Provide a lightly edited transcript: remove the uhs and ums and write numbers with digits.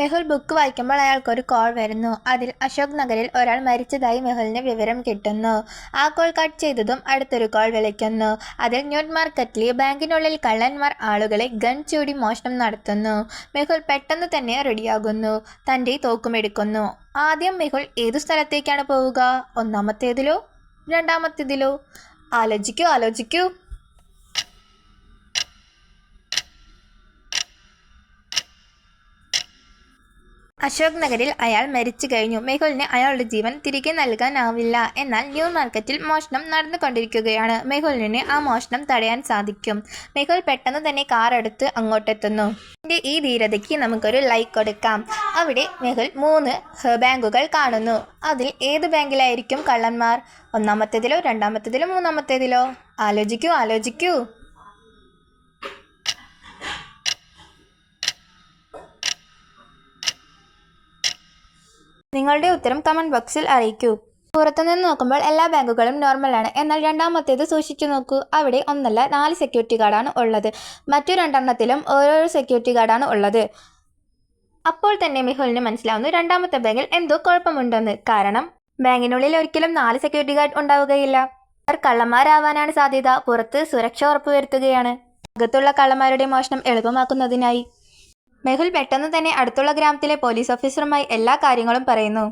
Mehul book വായിക്കുമ്പോൾ അയാൾക്കൊരു call വരുന്നു. അതിൽ അശോക് നഗറിൽ ഒരാൾ മരിച്ചതായി മെഹുലിന് വിവരം കിട്ടുന്നു. ആ കോൾ കട്ട് ചെയ്തതും അടുത്തൊരു കോൾ വിളിക്കുന്നു. അതിൽ ന്യൂട്ട് മാർക്കറ്റിലെ ബാങ്കിനുള്ളിൽ കള്ളന്മാർ ആളുകളെ ഗൺ ചൂടി മോഷണം നടത്തുന്നു. മെഹുൽ പെട്ടെന്ന് തന്നെ റെഡിയാകുന്നു. തൻ്റെ തോക്കുമെടുക്കുന്നു. ആദ്യം മെഹുൽ ഏതു സ്ഥലത്തേക്കാണ് പോവുക? ഒന്നാമത്തേതിലോ രണ്ടാമത്തേതിലോ? ആലോചിക്കൂ. അശോക് നഗറിൽ അയാൾ മരിച്ചു കഴിഞ്ഞു. മെഹുലിന് അയാളുടെ ജീവൻ തിരികെ നൽകാനാവില്ല. എന്നാൽ ന്യൂ മാർക്കറ്റിൽ മോഷണം നടന്നുകൊണ്ടിരിക്കുകയാണ്. മെഹുലിന് ആ മോഷണം തടയാൻ സാധിക്കും. മെഹുൽ പെട്ടെന്ന് തന്നെ കാർ എടുത്ത് അങ്ങോട്ടെത്തുന്നു. ഈ ധീരതയ്ക്ക് നമുക്കൊരു ലൈക്ക് കൊടുക്കാം. അവിടെ മെഹുൽ 3 ബാങ്കുകൾ കാണുന്നു. അതിൽ ഏത് ബാങ്കിലായിരിക്കും കള്ളന്മാർ? ഒന്നാമത്തേതിലോ രണ്ടാമത്തേതിലോ മൂന്നാമത്തേതിലോ? ആലോചിക്കൂ. നിങ്ങളുടെ ഉത്തരം കമന്റ് ബോക്സിൽ അറിയിക്കൂ. പുറത്തുനിന്ന് നോക്കുമ്പോൾ എല്ലാ ബാങ്കുകളും നോർമലാണ്. എന്നാൽ രണ്ടാമത്തേത് സൂക്ഷിച്ചു നോക്കൂ. അവിടെ 1 അല്ല 4 സെക്യൂരിറ്റി ഗാർഡാണ് ഉള്ളത്. മറ്റു 2 എണ്ണത്തിലും ഓരോരോ സെക്യൂരിറ്റി ഗാർഡാണ് ഉള്ളത്. അപ്പോൾ തന്നെ മെഹുലിന് മനസ്സിലാവുന്നു രണ്ടാമത്തെ ബാങ്കിൽ എന്തോ കുഴപ്പമുണ്ടെന്ന്. കാരണം ബാങ്കിനുള്ളിൽ ഒരിക്കലും 4 സെക്യൂരിറ്റി ഗാർഡ് ഉണ്ടാവുകയില്ല. അവർ കള്ളന്മാരാവാനാണ് സാധ്യത. പുറത്ത് സുരക്ഷ ഉറപ്പുവരുത്തുകയാണ്. അകത്തുള്ള കള്ളന്മാരുടെ മോഷണം എളുപ്പമാക്കുന്നതിനായി. മെഹുൽ പെട്ടെന്ന് തന്നെ അടുത്തുള്ള ഗ്രാമത്തിലെ പോലീസ് ഓഫീസറുമായി എല്ലാ കാര്യങ്ങളും പറയുന്നു.